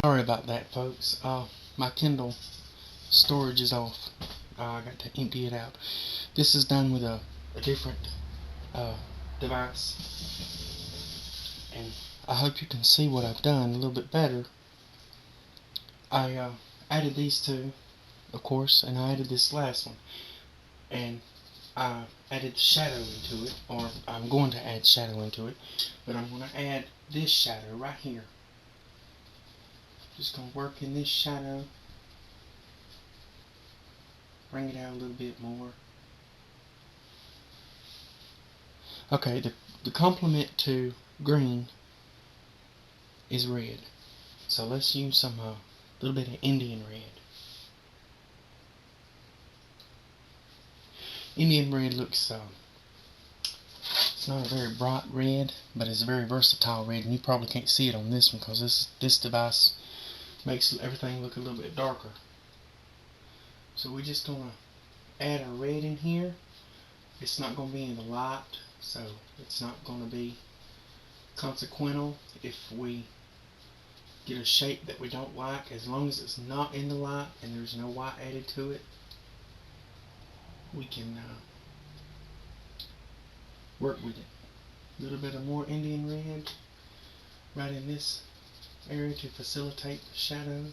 Sorry about that, folks. My Kindle storage is off. I got to empty it out. This is done with a different uh, device, and I hope you can see what I've done a little bit better. I added these two, of course, and I added this last one, and I added the shadow into it, or I'm going to add shadow into it, but I'm going to add this shadow right here. Just going to work in this shadow. Bring it out a little bit more. Okay, the complement to green is red. So let's use some little bit of Indian red. Indian red looks it's not a very bright red, but it's a very versatile red, and you probably can't see it on this one because this device makes everything look a little bit darker. So we're just gonna add a red in here. It's not gonna be in the light, so it's not gonna be consequential if we get a shape that we don't like. As long as it's not in the light and there's no white added to it, we can work with it. A little bit of more Indian red right in this area to facilitate the shadow.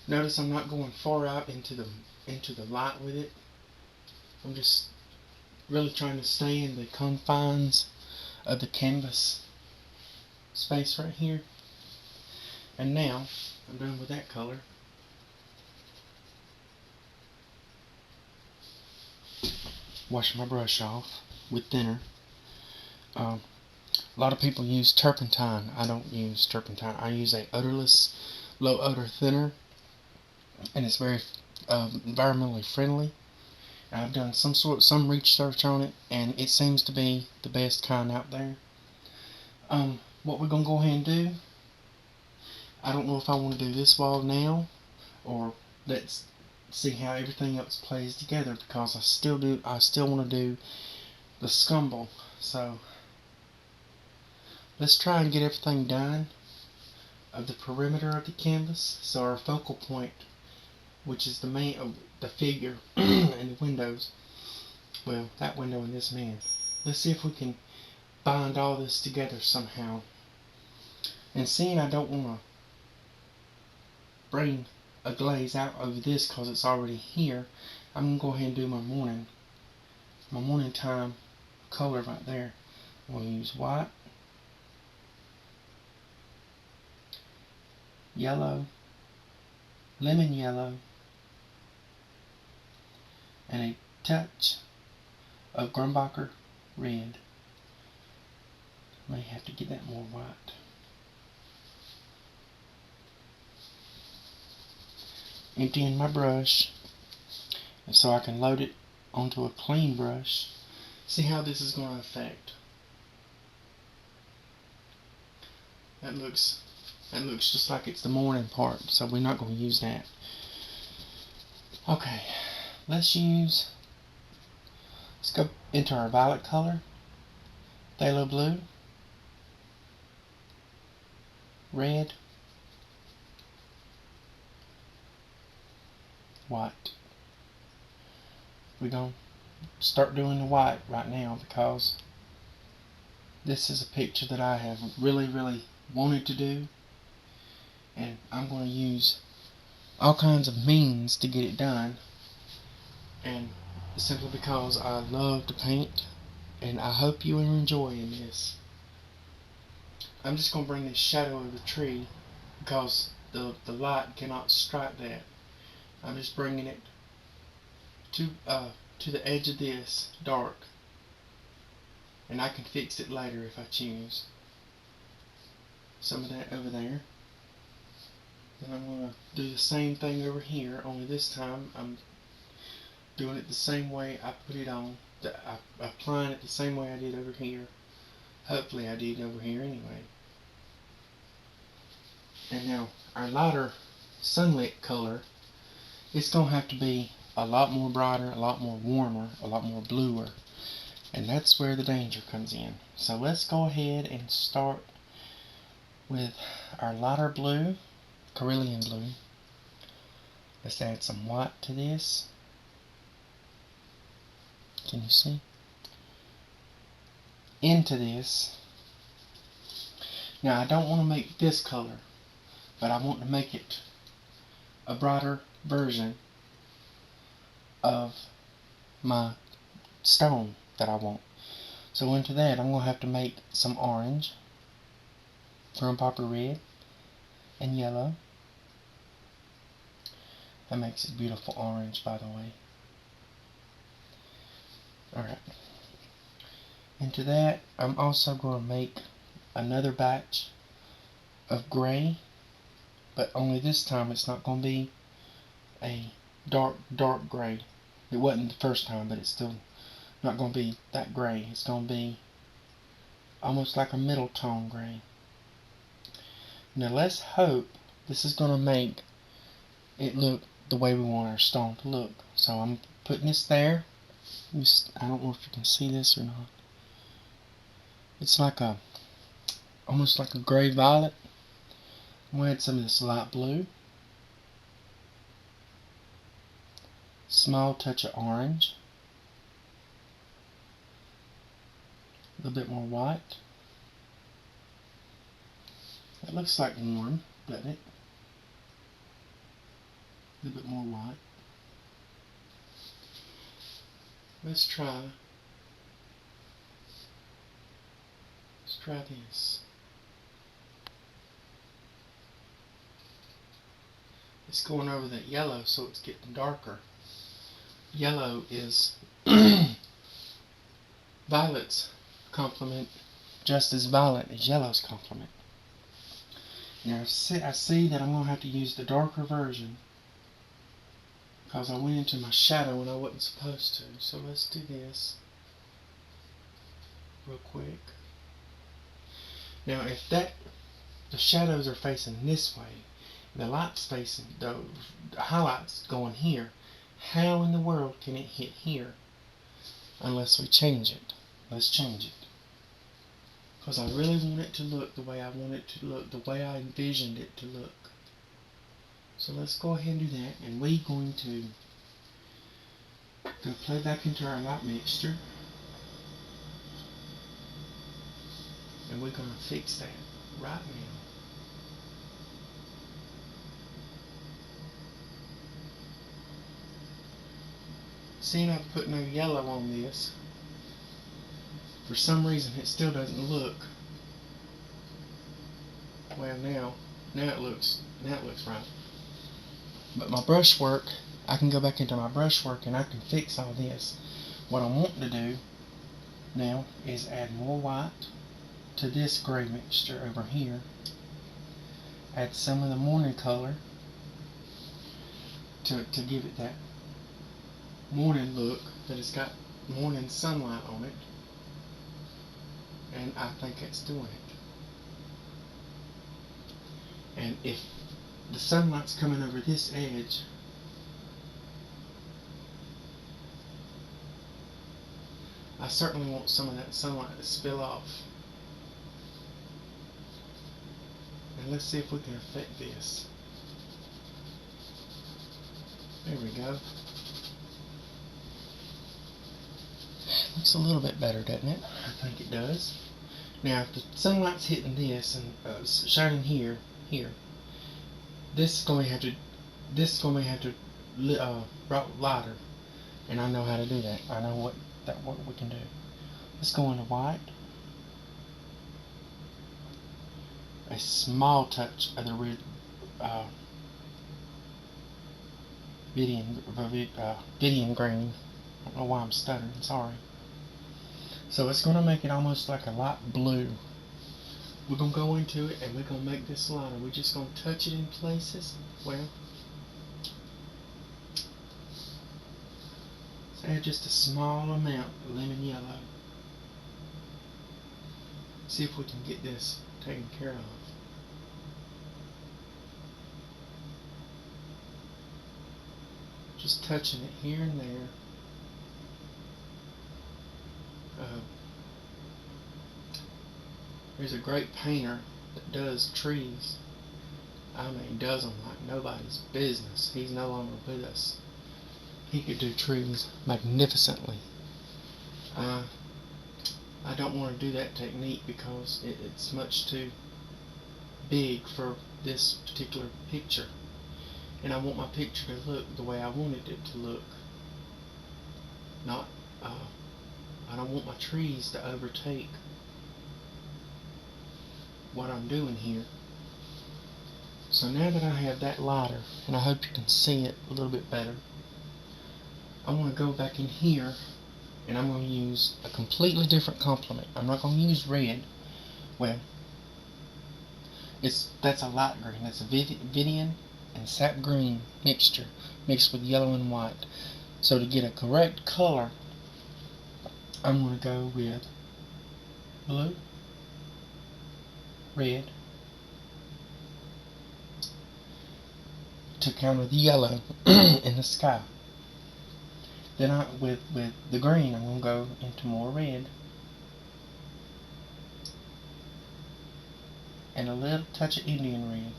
Notice I'm not going far out into the light with it. I'm just really trying to stay in the confines of the canvas space right here. And now I'm done with that color. Wash my brush off with thinner. A lot of people use turpentine. I don't use turpentine. I use a odorless, low odor thinner, and it's very environmentally friendly. I've done some research on it, and it seems to be the best kind out there. What we're gonna go ahead and do, I don't know if I want to do this wall now, or let's see how everything else plays together, because I still want to do the scumble. So let's try and get everything done of the perimeter of the canvas. So our focal point, which is the main of the figure and the windows, well, that window and this man. Let's see if we can bind all this together somehow. And seeing I don't want to bring a glaze out over this because it's already here, I'm going to go ahead and do my morning time color right there. I'm going to use white, yellow, lemon yellow, and a touch of Grumbacher red. May have to get that more white. Emptying my brush so I can load it onto a clean brush. See how this is going to affect. That looks just like it's the morning part, so we're not going to use that. Okay, let's go into our violet color, phthalo blue, red, white. We're going to start doing the white right now because this is a picture that I have really wanted to do, and I'm going to use all kinds of means to get it done, and simply because I love to paint, and I hope you are enjoying this. I'm just going to bring this shadow of the tree because the light cannot strike that. I'm just bringing it to the edge of this dark, and I can fix it later if I choose. Some of that over there. Then I'm going to do the same thing over here, only this time I'm doing it the same way I put it on. I'm applying it the same way I did over here. Hopefully I did over here anyway. And now our lighter sunlit color, it's going to have to be a lot more brighter, a lot more warmer, a lot more bluer. And that's where the danger comes in. So let's go ahead and start with our lighter blue. cerulean blue. Let's add some white to this. Can you see? Into this. Now I don't want to make this color, but I want to make it a brighter version of my stone that I want. So into that I'm going to have to make some orange, from popper red, and yellow. That makes it beautiful orange, by the way. Alright. Into that I'm also going to make another batch of gray, but only this time it's not going to be a dark gray. It wasn't the first time, but it's still not going to be that gray. It's going to be almost like a middle tone gray. Now let's hope this is going to make it look the way we want our stone to look. So I'm putting this there. I don't know if you can see this or not. It's like a, almost like a gray violet. I'm going to add some of this light blue. Small touch of orange. A little bit more white. It looks like warm, doesn't it? A little bit more white. Let's try this. It's going over that yellow, so it's getting darker. Yellow is violet's complement, just as violet is yellow's complement. Now I see that I'm going to have to use the darker version because I went into my shadow when I wasn't supposed to. So let's do this real quick. Now if the shadows are facing this way, the light's facing, the highlight's going here, how in the world can it hit here unless we change it? Let's change it. Because I really want it to look the way I want it to look, the way I envisioned it to look. So let's go ahead and do that, and we're going to go play back into our light mixture, and we're going to fix that right now. Seeing I've put no yellow on this, for some reason it still doesn't look well. Now it looks right. But my brush work, I can go back into my brush work and I can fix all this. What I'm wanting to do now is add more white to this gray mixture over here. Add some of the morning color to give it that morning look, that it's got morning sunlight on it. And I think it's doing it. And if the sunlight's coming over this edge, I certainly want some of that sunlight to spill off. And let's see if we can affect this. There we go. Looks a little bit better, doesn't it? I think it does. Now, if the sunlight's hitting this and shining here, this is going to have to bright lighter, and I know how to do that. I know what we can do. Let's go into white. A small touch of the Vidian green. I don't know why I'm stuttering. Sorry. So it's going to make it almost like a light blue. We're going to go into it and we're going to make this lighter. We're just going to touch it in places. Well, let's add just a small amount of lemon yellow. See if we can get this taken care of. Just touching it here and there. There's a great painter that does trees, I mean, does them like nobody's business. He's no longer with us. He could do trees magnificently. I don't want to do that technique because it's much too big for this particular picture. And I want my picture to look the way I wanted it to look. Not, I don't want my trees to overtake what I'm doing here. So now that I have that lighter, and I hope you can see it a little bit better, I want to go back in here and I'm going to use a completely different complement. I'm not going to use red. Well, that's a light green. That's a Vivian and sap green mixture mixed with yellow and white. So to get a correct color, I'm going to go with blue, red, to counter the yellow in the sky. Then with the green, I'm going to go into more red and a little touch of Indian red.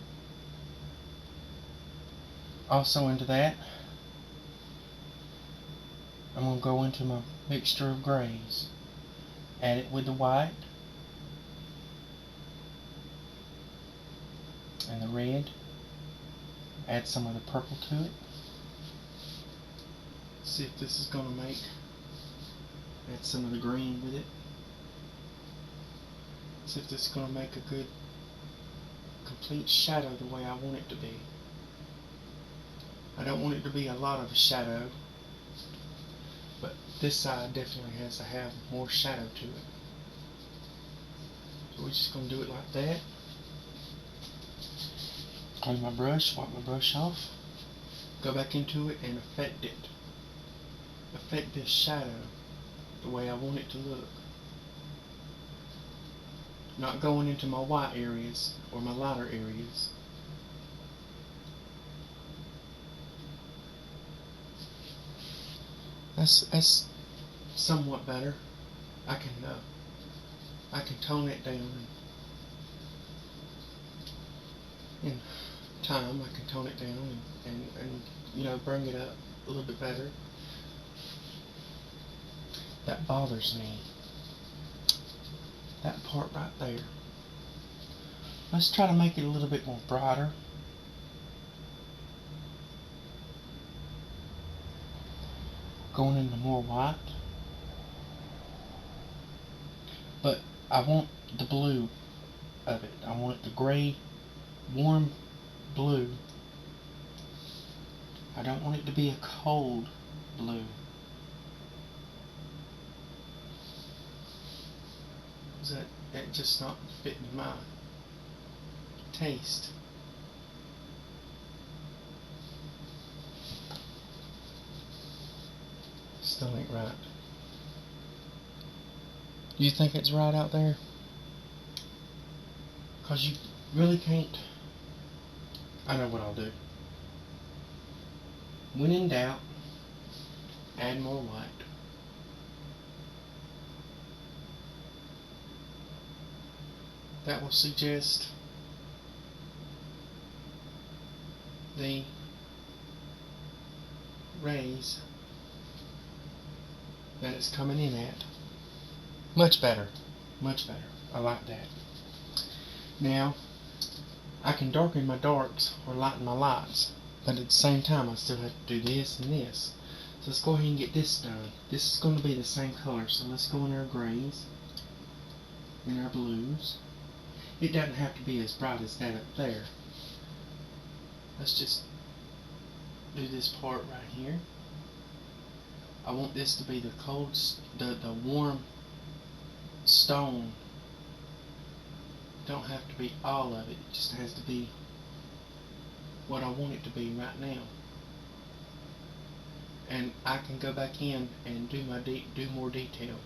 Also into that, I'm going to go into my mixture of grays. Add it with the white and the red. Add some of the purple to it. See if this is going to make. Add some of the green with it. See if this is going to make a good complete shadow the way I want it to be. I don't want it to be a lot of a shadow, but this side definitely has to have more shadow to it. So we're just going to do it like that. Clean my brush, wipe my brush off, go back into it and affect it. Affect this shadow the way I want it to look. Not going into my white areas or my lighter areas. That's somewhat better. I can tone it down. In time, I can tone it down and you know, bring it up a little bit better. That bothers me. That part right there. Let's try to make it a little bit more brighter. Going into more white. But I want the blue of it. I want it the gray, warm blue. I don't want it to be a cold blue. That just not fitting my taste. Still ain't right. Do you think it's right out there? Because you really can't. I know what I'll do. When in doubt, add more white. That will suggest the rays that it's coming in at. Much better. Much better. I like that. Now, I can darken my darks or lighten my lights, but at the same time I still have to do this and this. So let's go ahead and get this done. This is going to be the same color, so let's go in our grays and our blues. It doesn't have to be as bright as that up there. Let's just do this part right here. I want this to be the cold, the warm stone. Don't have to be all of it. It just has to be what I want it to be right now. And I can go back in and do more detail.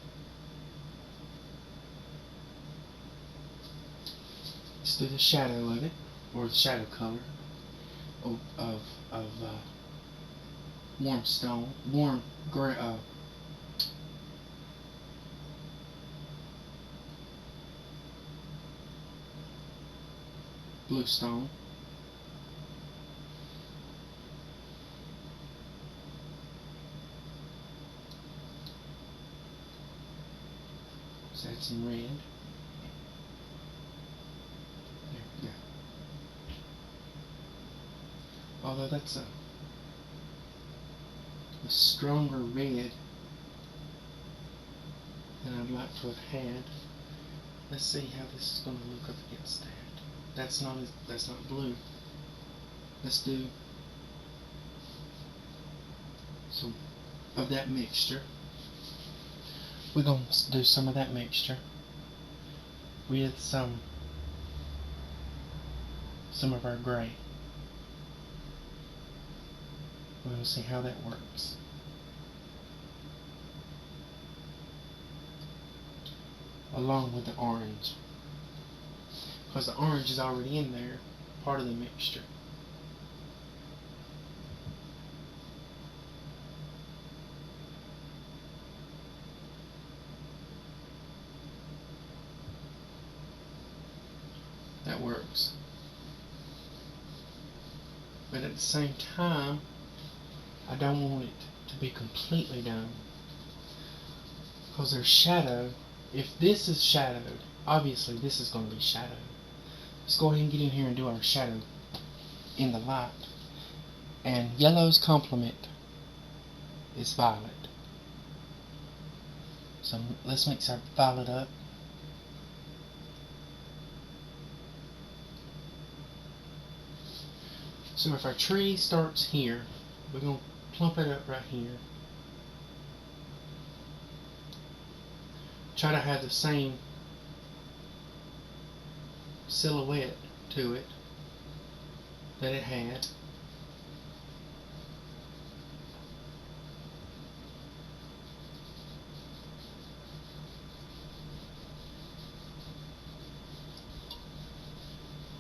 Let's do the shadow of it, or the shadow color of warm stone, warm gray, blue stone. Let's add some red. There we go. Although that's a stronger red than I'd like to have had. Let's see how this is going to look up against that. That's not blue. Let's do some of that mixture. We're going to do some of that mixture with some of our gray. We're going to see how that works. Along with the orange, because the orange is already in there, part of the mixture. That works. But at the same time, I don't want it to be completely done, because there's shadow. If this is shadowed, obviously this is going to be shadowed. Let's go ahead and get in here and do our shadow in the light. And yellow's complement is violet. So let's mix our violet up. So if our tree starts here, we're going to plump it up right here. Try to have the same silhouette to it that it had.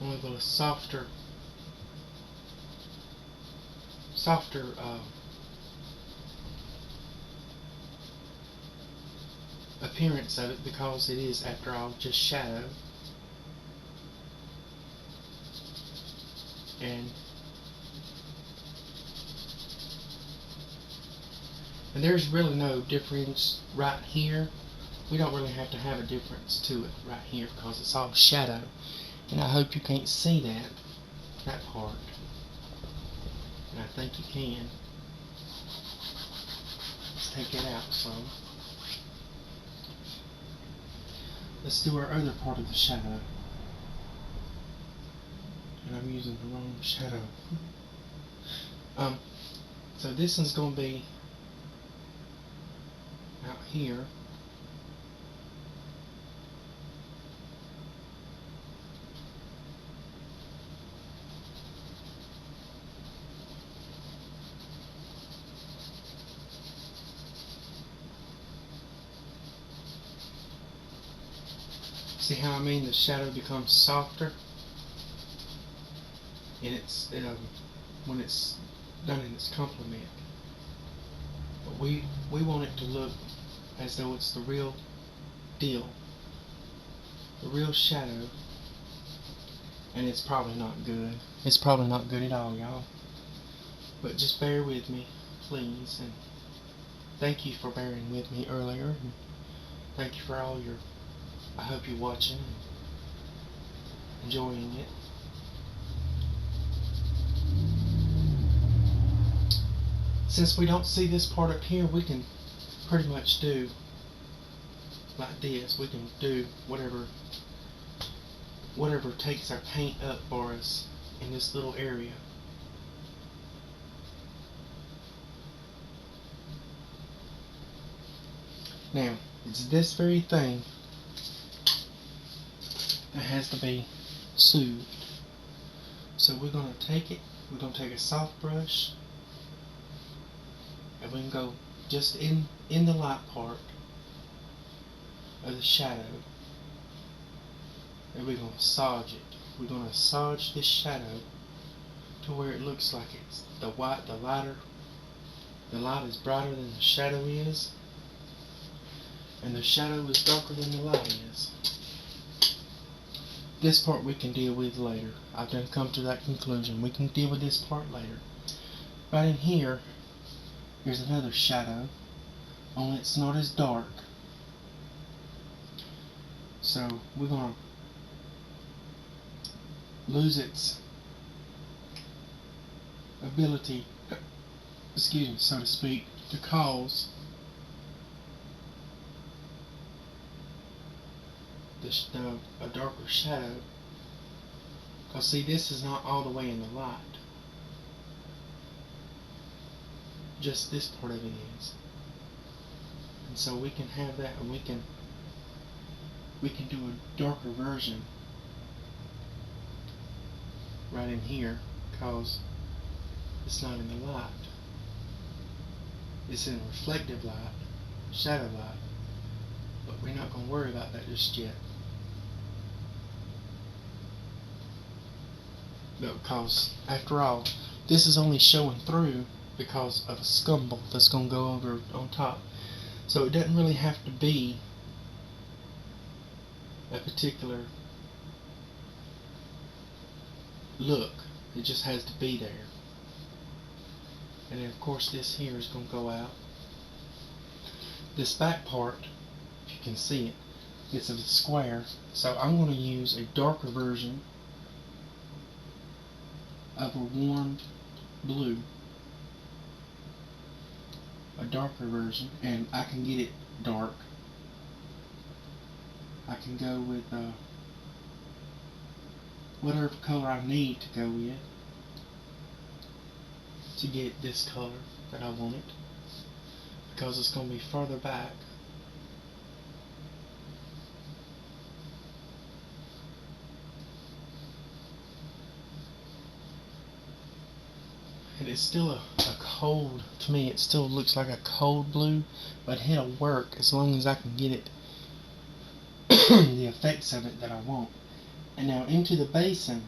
Only with a softer appearance of it, because it is, after all, just shadow. And there's really no difference right here. We don't really have to have a difference to it right here, because it's all shadow. And I hope you can't see that part. And I think you can. Let's take it out some. Let's do our other part of the shadow. And I'm using the wrong shadow. So this one's going to be out here. See how I mean the shadow becomes softer? And it's when it's done in its complement. But we want it to look as though it's the real deal, the real shadow. And it's probably not good. It's probably not good at all, y'all. But just bear with me, please. And thank you for bearing with me earlier. And thank you for all your, I hope you're watching and enjoying it. Since we don't see this part up here, we can pretty much do like this. We can do whatever takes our paint up for us in this little area. Now, it's this very thing that has to be soothed. So we're going to take a soft brush, and we can go just in the light part of the shadow, and we're going to massage it. We're going to massage this shadow to where it looks like it's the light is brighter than the shadow is, and the shadow is darker than the light is. This part we can deal with later. I've done come to that conclusion. We can deal with this part later. Right in here, here's another shadow, only it's not as dark. So we're going to lose its ability, excuse me, so to speak, to cause a darker shadow. Because see, this is not all the way in the light. Just this part of it is. And so we can have that, and we can do a darker version right in here, because it's not in the light. It's in reflective light, shadow light. But we're not going to worry about that just yet. Because after all, this is only showing through because of a scumble that's going to go over on top. So it doesn't really have to be a particular look. It just has to be there. And then of course this here is going to go out. This back part, if you can see it, it's a square. So I'm going to use a darker version of a warmed blue. A darker version, and I can get it dark. I can go with whatever color I need to go with to get this color that I want it, because it's going to be farther back. And it's still a cold, to me it still looks like a cold blue, but it'll work as long as I can get it the effects of it that I want. And now into the basin,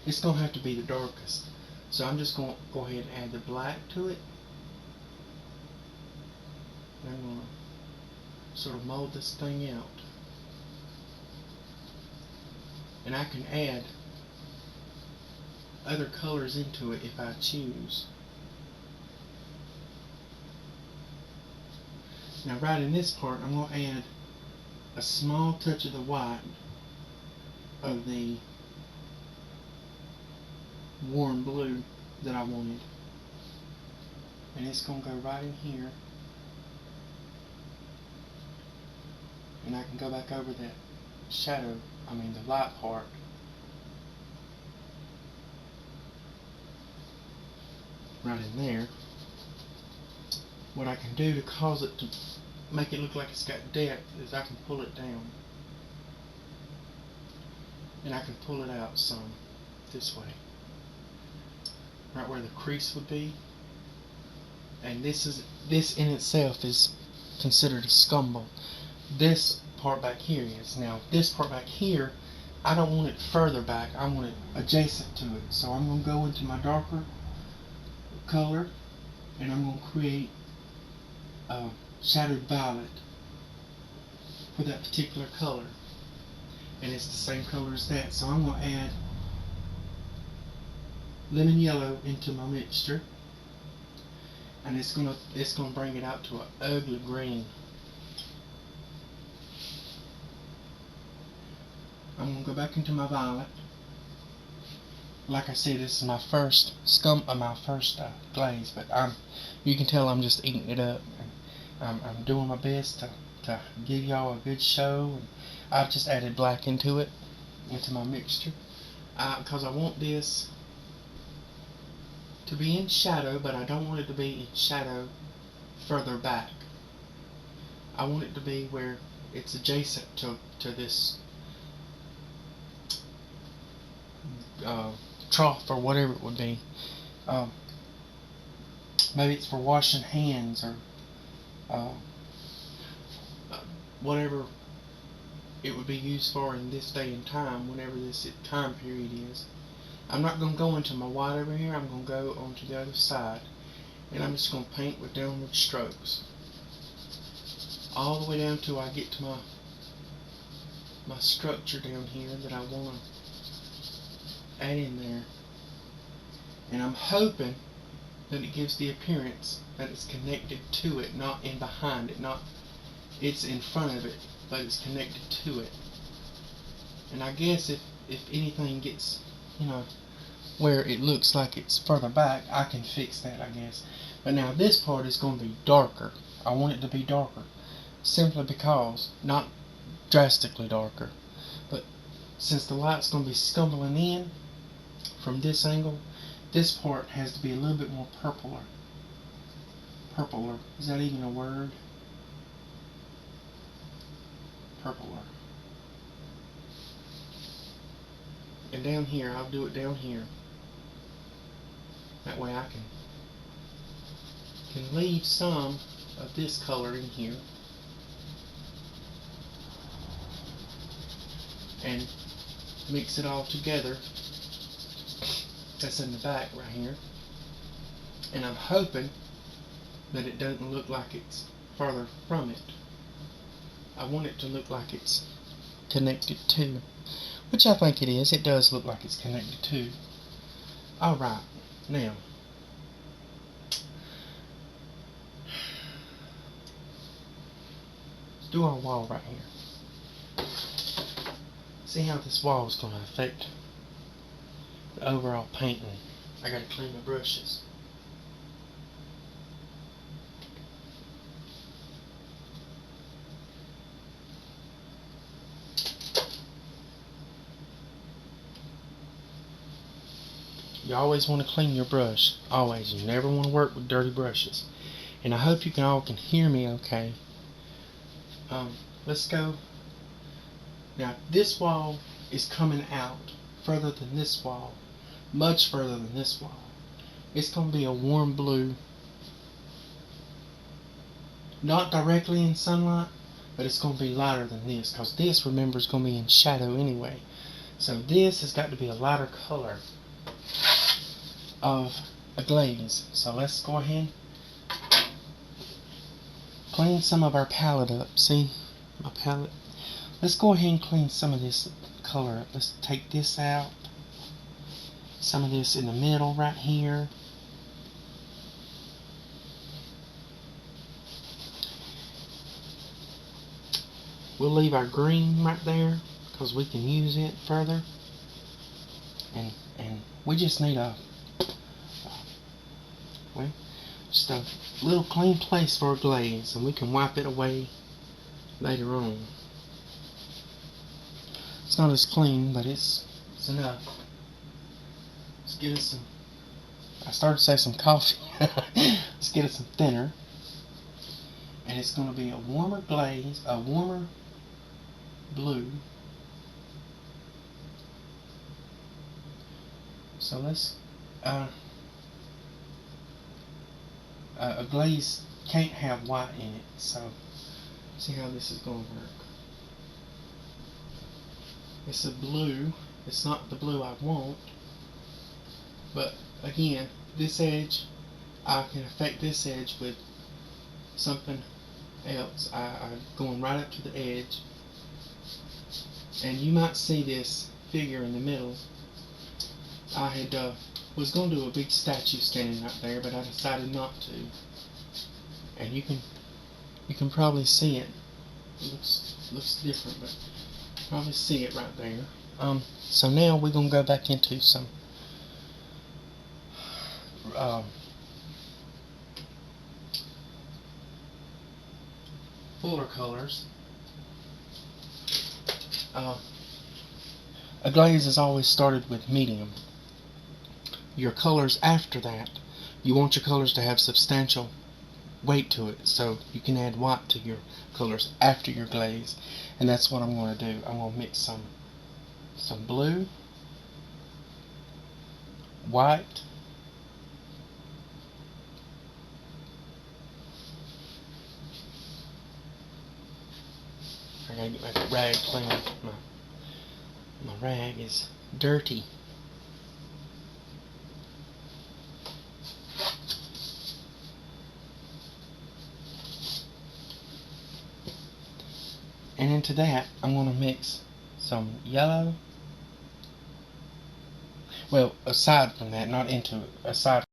it's going to have to be the darkest. So I'm just going to go ahead and add the black to it. And I'm going to sort of mold this thing out. And I can add other colors into it if I choose. Now right in this part, I'm going to add a small touch of the white of the warm blue that I wanted. And it's going to go right in here. And I can go back over that shadow, the light part. Right in there. What I can do to cause it to make it look like it's got depth is I can pull it down. And I can pull it out some this way. Right where the crease would be. And this in itself is considered a scumble. This part back here is. Now this part back here, I don't want it further back, I want it adjacent to it. So I'm going to go into my darker color and I'm going to create a shadowed violet for that particular color. And it's the same color as that. So I'm going to add lemon yellow into my mixture. And it's gonna bring it out to an ugly green. I'm gonna go back into my violet. Like I said, this is my first glaze, but you can tell I'm just eating it up. I'm doing my best to give y'all a good show. And I've just added black into it, into my mixture, because I want this to be in shadow, but I don't want it to be in shadow further back. I want it to be where it's adjacent to this trough or whatever it would be. Maybe it's for washing hands or whatever it would be used for in this day and time, whenever this time period is. I'm not going to go into my white over here. I'm going to go onto the other side, and I'm just going to paint with downward strokes all the way down till I get to my structure down here that I want to add in there. And I'm hoping that it gives the appearance that it's connected to it, not in behind it, not it's in front of it, but it's connected to it. And I guess if anything gets, you know, where it looks like it's further back, I can fix that, I guess. But now this part is going to be darker. I want it to be darker, simply because, not drastically darker, but since the light's going to be scumbling in from this angle, this part has to be a little bit more purpler. Purpler, is that even a word? Purpler. And down here, I'll do it down here. That way I can leave some of this color in here and mix it all together. That's in the back right here. And I'm hoping that it doesn't look like it's farther from it. I want it to look like it's connected to, which I think it is. It does look like it's connected to. Alright, now do our wall right here. See how this wall is going to affect the overall painting. I got to clean my brushes. You always want to clean your brush. Always. You never want to work with dirty brushes. And I hope you all can hear me okay. Let's go. Now this wall is coming out further than this wall. Much further than this wall. It's going to be a warm blue. Not directly in sunlight, but it's going to be lighter than this. Because this, remember, is going to be in shadow anyway. So this has got to be a lighter color of a glaze. So let's go ahead and clean some of our palette up. See my palette? Let's go ahead and clean some of this color up. Let's take this out. Some of this in the middle right here. We'll leave our green right there because we can use it further. And we just need just a little clean place for a glaze, and we can wipe it away later on. It's not as clean, but it's enough. Let's get us some, I started to say some coffee. Let's get us some thinner. And it's going to be a warmer glaze, a warmer blue. So let's, a glaze can't have white in it, so see how this is going to work. It's a blue. It's not the blue I want, but again, this edge, I can affect this edge with something else. I'm going right up to the edge, and you might see this figure in the middle. I had was going to do a big statue standing right there, but I decided not to. And you can probably see it. It looks different, but you probably see it right there. So now we're gonna go back into some fuller colors. A glaze is always started with medium. Your colors after that, you want your colors to have substantial weight to it, so you can add white to your colors after your glaze, and that's what I'm going to do. I'm going to mix some blue, white, I gotta get my rag clean. My rag is dirty. And into that, I'm going to mix some yellow. Well, aside from that, not into it. Aside